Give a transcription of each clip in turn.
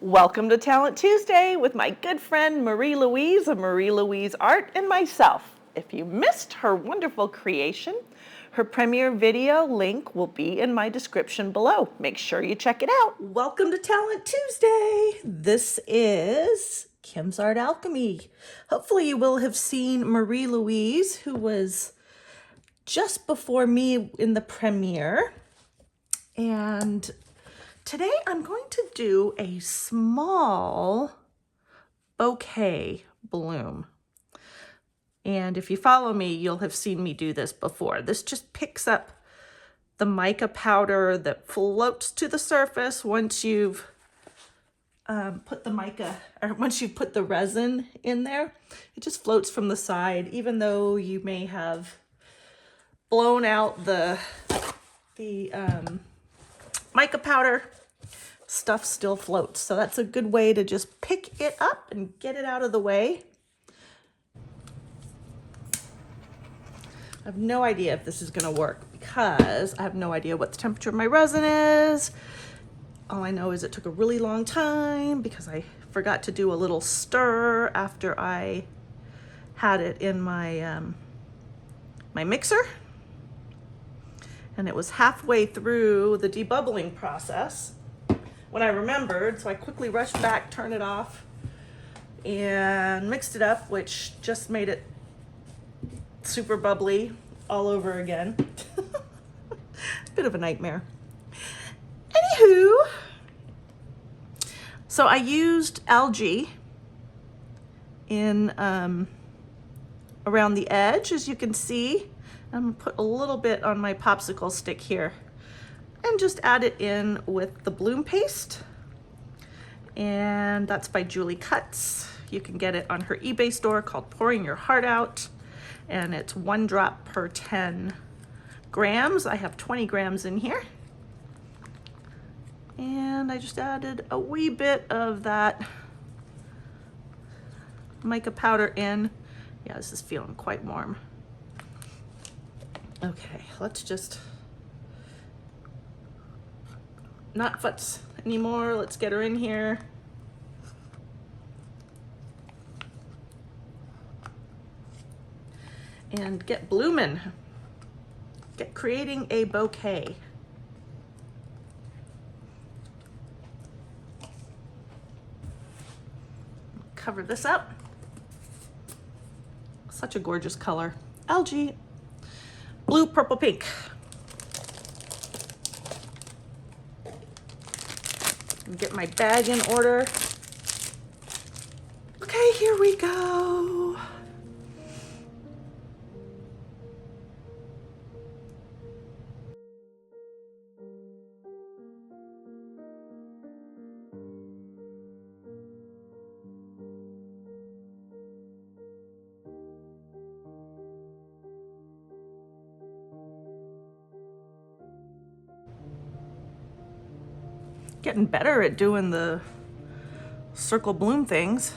Welcome to Talent Tuesday with my good friend Marie-Louise of Marie-Louise Art and myself. If you missed her wonderful creation, her premiere video link will be in my description below. Make sure you check it out. Welcome to Talent Tuesday. This is Kim's Art Alchemy. Hopefully you will have seen Marie-Louise, who was just before me in the premiere. And today I'm going to do a small bouquet bloom. And if you follow me, you'll have seen me do this before. This just picks up the mica powder that floats to the surface once you've put the mica, or once you've put the resin in there. It just floats from the side, even though you may have blown out the mica powder. Stuff still floats. So that's a good way to just pick it up and get it out of the way. I have no idea if this is going to work because I have no idea what the temperature of my resin is. All I know is it took a really long time because I forgot to do a little stir after I had it in my my mixer. And it was halfway through the debubbling process when I remembered, so I quickly rushed back, turned it off, and mixed it up, which just made it super bubbly all over again. Bit of a nightmare. Anywho, so I used algae in around the edge, as you can see. I'm gonna put a little bit on my popsicle stick here and just add it in with the bloom paste. And that's by Julie Cuts. You can get it on her eBay store called Pouring Your Heart Out. And it's 1 drop per 10 grams. I have 20 grams in here. And I just added a wee bit of that mica powder in. Yeah, this is feeling quite warm. Okay, let's just not futz anymore. Let's get her in here. And get blooming. Get creating a bouquet. Cover this up. Such a gorgeous color. Algae. Blue, purple, pink. Get my bag in order. Okay, here we go. Getting better at doing the circle bloom things.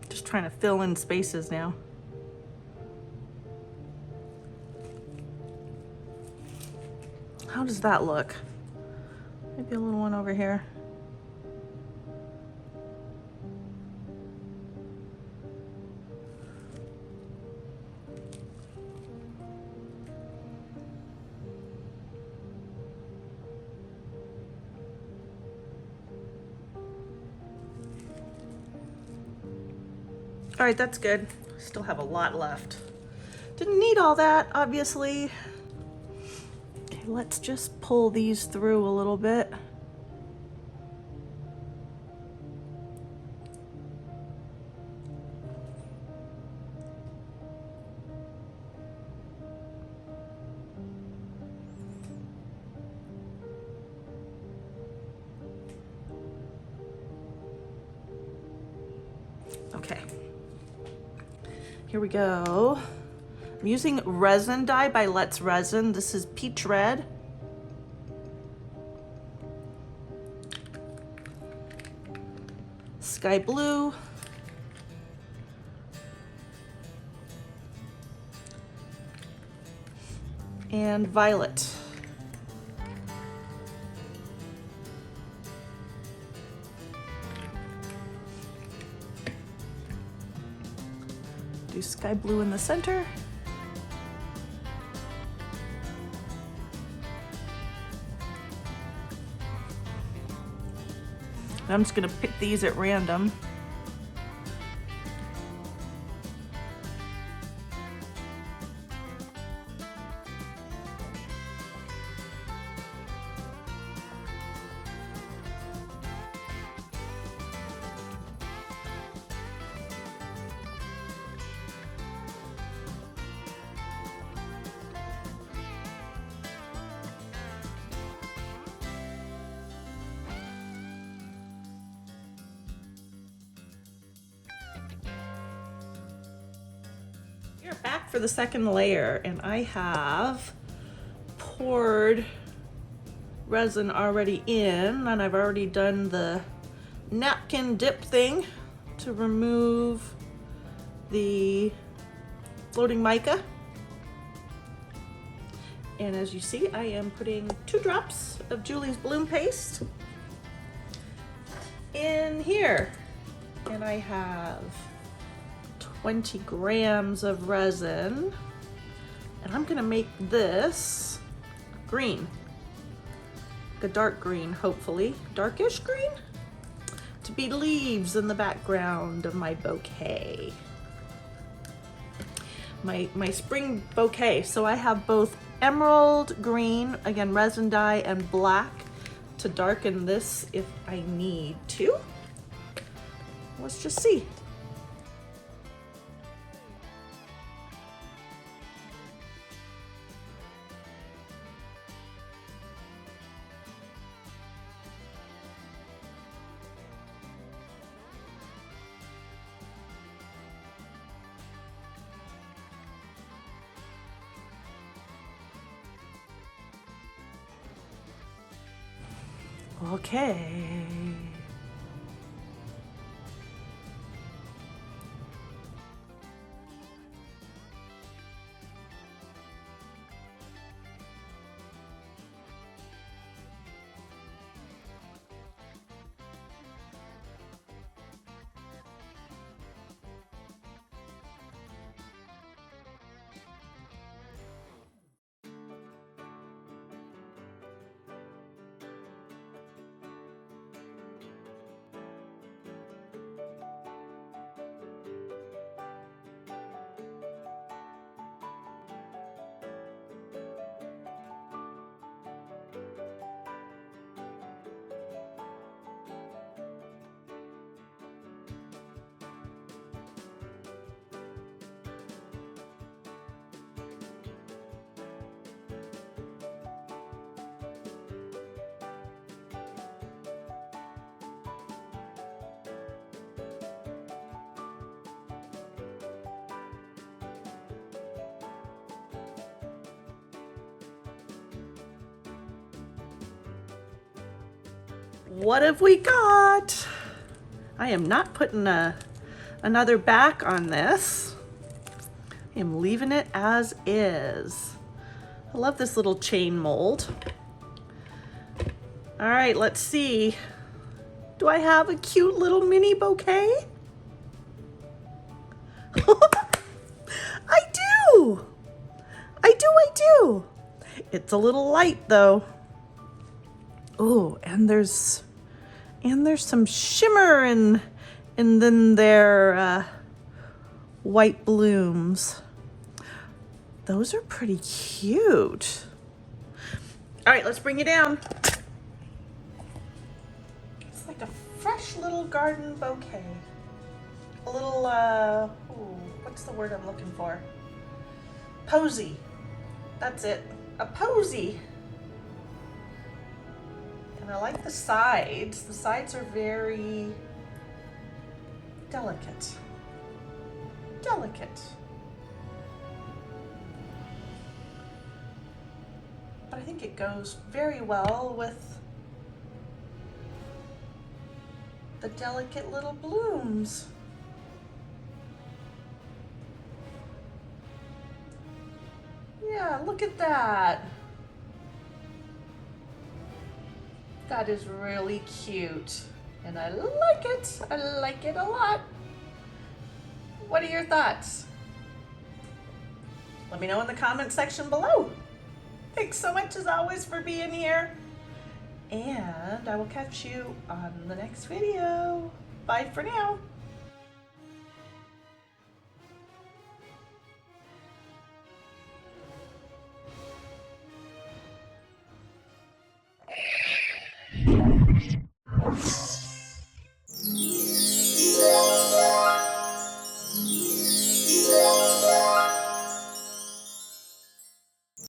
Just trying to fill in spaces now. How does that look? Maybe a little one over here. All right, that's good. Still have a lot left. Didn't need all that, obviously. Okay, let's just pull these through a little bit. Okay. Here we go. I'm using resin dye by Let's Resin. This is peach red. Sky blue and violet. Do sky blue in the center. I'm just gonna pick these at random. We're back for the second layer, and I have poured resin already in, and I've already done the napkin dip thing to remove the floating mica. And as you see, I am putting 2 drops of Julie's bloom paste in here, and I have 20 grams of resin, and I'm gonna make this green, a dark green, hopefully darkish green, to be leaves in the background of my bouquet, my spring bouquet. So I have both emerald green, again resin dye, and black to darken this if I need to. Let's just see. Okay. What have we got? I am not putting another back on this. I am leaving it as is. I love this little chain mold. All right, let's see. Do I have a cute little mini bouquet? I do. I do. It's a little light though. Oh, and there's some shimmer and then there white blooms. Those are pretty cute. All right, let's bring you down. It's like a fresh little garden bouquet. A little, what's the word I'm looking for? Posy. That's it, a posy. And I like the sides. The sides are very delicate. But I think it goes very well with the delicate little blooms. Yeah, look at that. That is really cute. And I like it. I like it a lot. What are your thoughts? Let me know in the comment section below. Thanks so much as always for being here. And I will catch you on the next video. Bye for now.